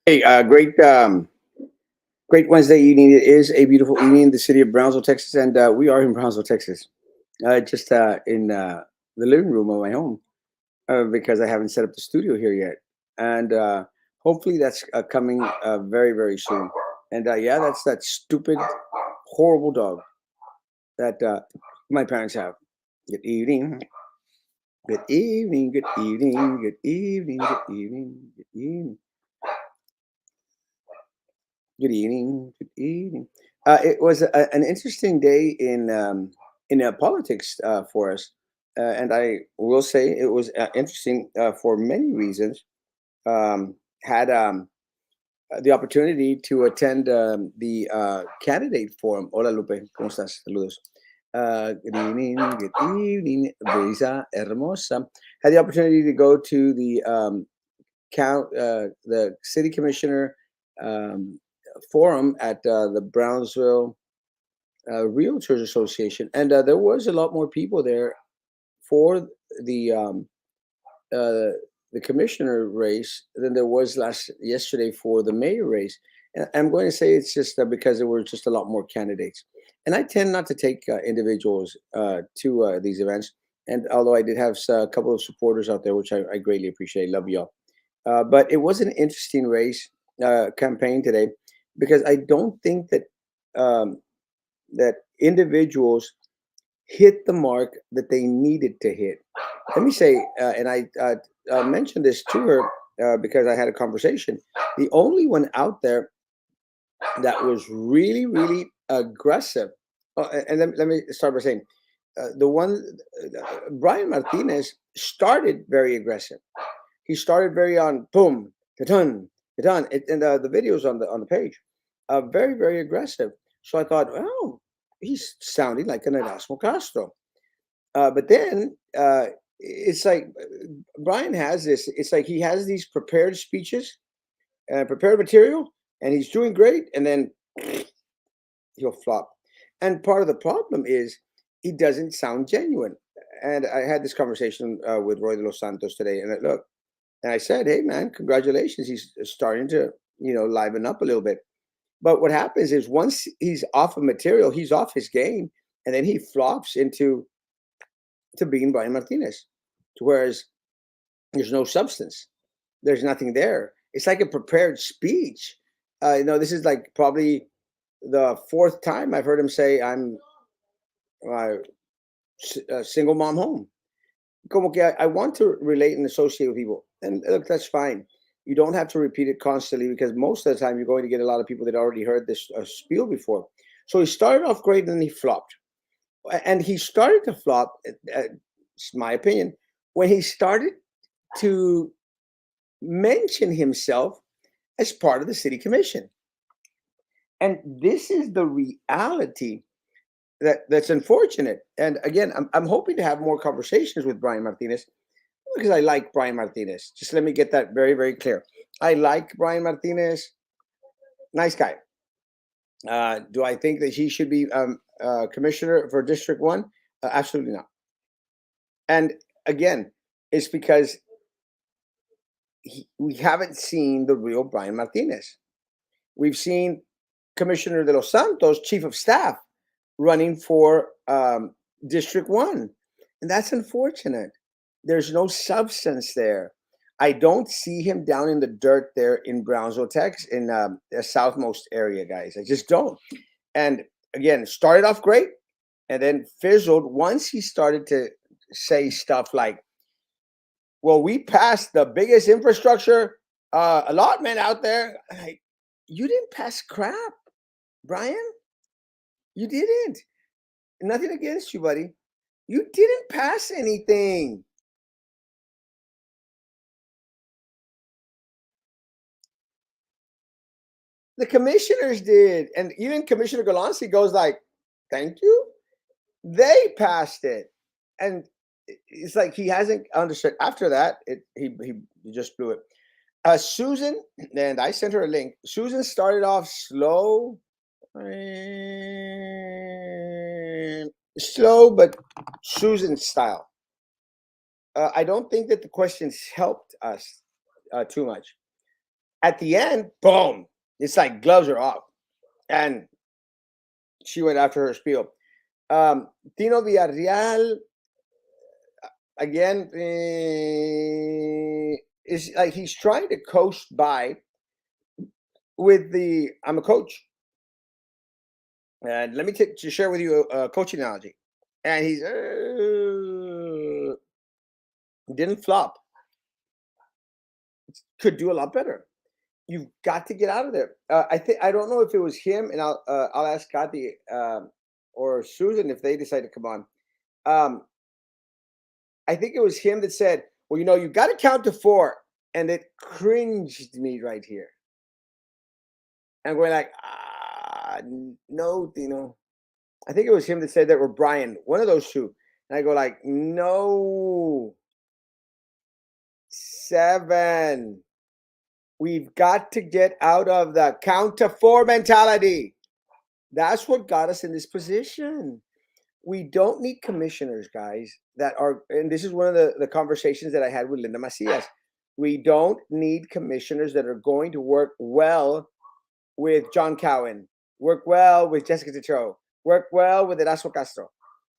Hey, great Wednesday evening. It is a beautiful evening in the city of Brownsville, Texas, and we are in Brownsville, Texas. Just in the living room of my home because I haven't set up the studio here yet, and hopefully that's coming very, very soon. And yeah, that's that stupid, horrible dog that my parents have. Good evening. Good evening. Good evening. Good evening. Good evening. Good evening. Good evening. Good evening. It was an interesting day in politics for us, and I will say it was interesting for many reasons. Had the opportunity to attend the candidate forum. Hola Lupe, ¿cómo estás? Saludos. Good evening. Good evening, Brisa Hermosa. Had the opportunity to go to the city commissioner um, forum at the Brownsville Realtors Association, and there was a lot more people there for the um, uh, the commissioner race than there was last yesterday for the mayor race. And I'm going to say it's just because there were just a lot more candidates, and I tend not to take individuals to these events. And although I did have a couple of supporters out there, which I greatly appreciate, love y'all. But it was an interesting race campaign today because I don't think um, that individuals hit the mark that they needed to hit. Let me say, and I mentioned this to her because I had a conversation. The only one out there that was really, really aggressive. Oh, and let me start by saying the one, Brian Martinez started very aggressive. He started very on boom, ta-dun, ta-dun, and the videos on the page, very very aggressive. So I thought, oh, he's sounding like an Erasmo Castro. But then it's like Brian has this. It's like he has these prepared speeches, prepared material, and he's doing great, and then he'll flop. And part of the problem is he doesn't sound genuine. And I had this conversation with Roy de los Santos today, and look, and I said, "Hey, man, congratulations! He's starting to, liven up a little bit." But what happens is once he's off of material, he's off his game, and then he flops into to being Brian Martinez, to whereas there's no substance, there's nothing there. It's like a prepared speech. This is like probably the fourth time I've heard him say, "I'm uh, a single mom home." Como que I want to relate and associate with people. And look, that's fine. You don't have to repeat it constantly because most of the time you're going to get a lot of people that already heard this spiel before. So he started off great and then he flopped. And he started to flop, it's my opinion, when he started to mention himself as part of the city commission. And this is the reality that's unfortunate. And again, I'm hoping to have more conversations with Brian Martinez because I like Brian Martinez. Just let me get that very, very clear. I like Brian Martinez. Nice guy. Do I think that he should be commissioner for District 1? Absolutely not. And again, it's because we haven't seen the real Brian Martinez. We've seen Commissioner de los Santos, chief of staff, running for District 1. And that's unfortunate. There's no substance there. I don't see him down in the dirt there in Brownsville, Texas, in the southmost area, guys. I just don't. And again, started off great and then fizzled once he started to say stuff like, well, we passed the biggest infrastructure allotment out there. Like, you didn't pass crap, Brian. You didn't. Nothing against you, buddy. You didn't pass anything. The commissioners did. And even Commissioner Galancy goes like, thank you. They passed it. And it's like he hasn't understood. After that, he just blew it. Susan, and I sent her a link. Susan started off slow, but Susan style. I don't think that the questions helped us too much. At the end, boom, it's like gloves are off. And she went after her spiel. Tino Villarreal, again, is like he's trying to coast by with the I'm a coach. And let me to share with you a coaching analogy. And he's didn't flop. Could do a lot better. You've got to get out of there. I don't know if it was him, and I'll ask Kathy or Susan if they decide to come on. Um, I think it was him that said, "Well, you got to count to four," and it cringed me right here. And we're like, no, Dino. I think it was him that said that, or Brian, one of those two. And I go like, no, seven. We've got to get out of the count to four mentality. That's what got us in this position. We don't need commissioners, guys, that are, and this is one of the conversations that I had with Linda Macias. We don't need commissioners that are going to work well with John Cowan, work well with Jessica Tetro, work well with Erasmo Castro.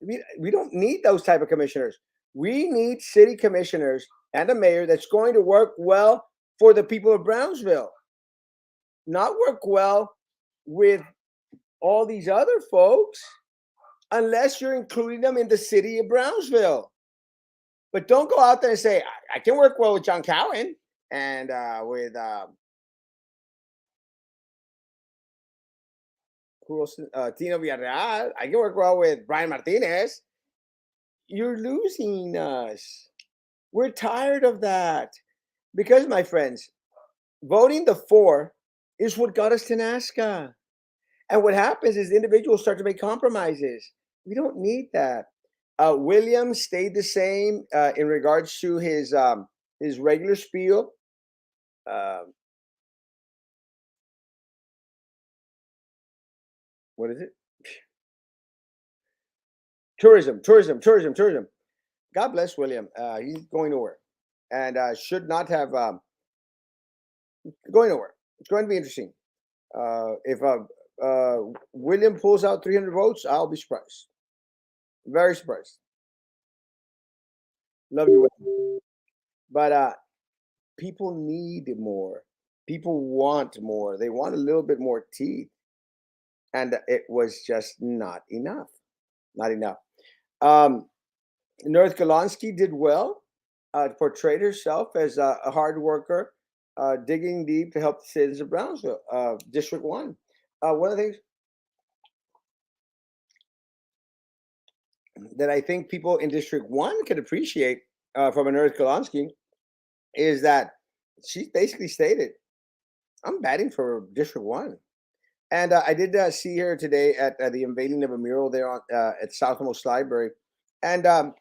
We don't need those type of commissioners. We need city commissioners and a mayor that's going to work well for the people of Brownsville, not work well with all these other folks unless you're including them in the city of Brownsville. But don't go out there and say, I can work well with John Cowan and with who else? Tino Villarreal. I can work well with Brian Martinez. You're losing us. We're tired of that. Because, my friends, voting the four is what got us to NASCA. And what happens is individuals start to make compromises. We don't need that. William stayed the same in regards to his regular spiel. Um, what is it? Tourism, tourism, tourism, tourism. God bless William. He's going nowhere, and should not have going nowhere. It's going to be interesting. If William pulls out 300 votes, I'll be surprised. Very surprised. Love you, William. But people need more. People want more. They want a little bit more teeth, and it was just not enough. Not enough. Um, North Golonsky did well, portrayed herself as a hard worker, digging deep to help the citizens of Brownsville, District 1. One of the things that I think people in District 1 can appreciate from a North Golonsky is that she basically stated, I'm batting for District 1. And I did see her today at the unveiling of a mural there at Southmost Library. And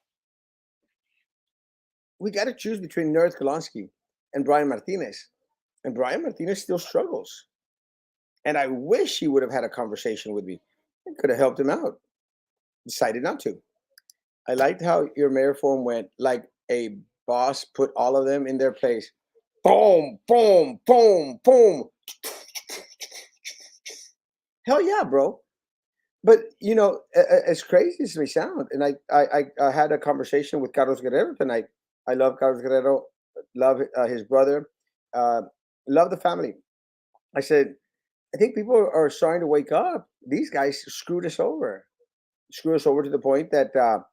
we got to choose between North Golonsky and Brian Martinez. And Brian Martinez still struggles. And I wish he would have had a conversation with me. I could have helped him out. Decided not to. I liked how your mayor form went like a boss put all of them in their place. Boom, boom, boom, boom. Hell yeah, bro. But as crazy as it may sound, and I had a conversation with Carlos Guerrero tonight. I love Carlos Guerrero, love his brother, uh, love the family. I said, I think people are starting to wake up. These guys screwed us over to the point that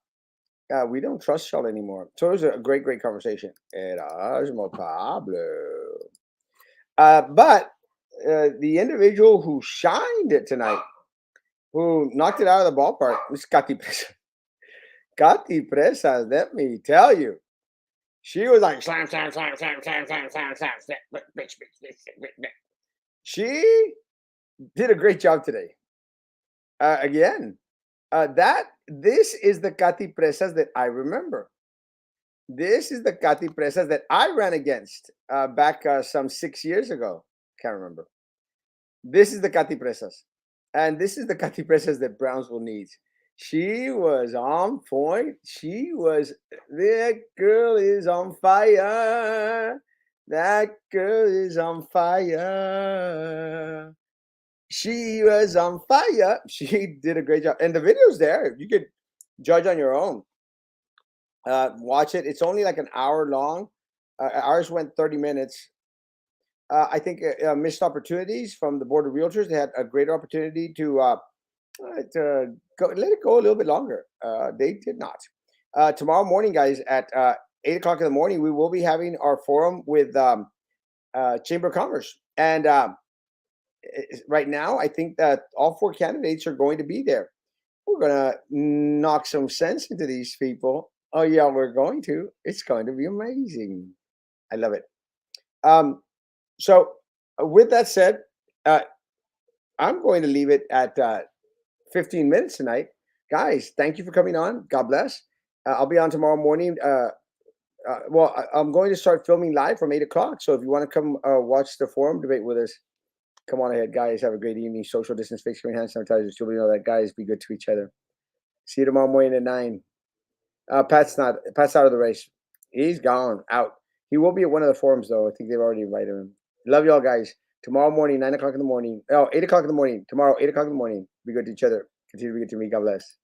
we don't trust y'all anymore. So it was a great, great conversation. Erasmo Pablo. But the individual who shined it tonight, who knocked it out of the ballpark, was Katy Presa. Katy Presa, let me tell you, she was like slam, slam, slam, slam, slam, slam, slam, slam, slam, bitch, bitch, bitch, bitch. She did a great job today. Again, this is the Katy Presas that I remember. This is the Katy Presas that I ran against back some 6 years ago. Can't remember. This is the Katy Presas. And this is the Katy Presas that Brownsville needs. She was on point. That girl is on fire. That girl is on fire. She was on fire. She did a great job. And the video's there. You could judge on your own. Watch it. It's only like an hour long. Ours went 30 minutes. I think missed opportunities from the board of realtors. They had a greater opportunity to let it go a little bit longer. They did not. Tomorrow morning, guys, at 8 o'clock in the morning, we will be having our forum with Chamber of Commerce. And right now, I think that all four candidates are going to be there. We're gonna knock some sense into these people. Oh yeah, we're going to. It's going to be amazing. I love it. Um, so with that said, uh, I'm going to leave it at 15 minutes tonight. Guys, thank you for coming on. God bless. I'll be on tomorrow morning. I'm going to start filming live from 8 o'clock. So if you want to come watch the forum debate with us, come on ahead, guys. Have a great evening. Social distance, face screen, hand sanitizer. So we know that, guys, be good to each other. See you tomorrow morning at 9. Pat's out of the race. He's gone out. He will be at one of the forums though. I think they've already invited him. Love y'all, guys. Tomorrow morning, 9 o'clock in the morning. Oh, 8 o'clock in the morning. Tomorrow, 8 o'clock in the morning. Be good to each other. Continue to be good to me. God bless.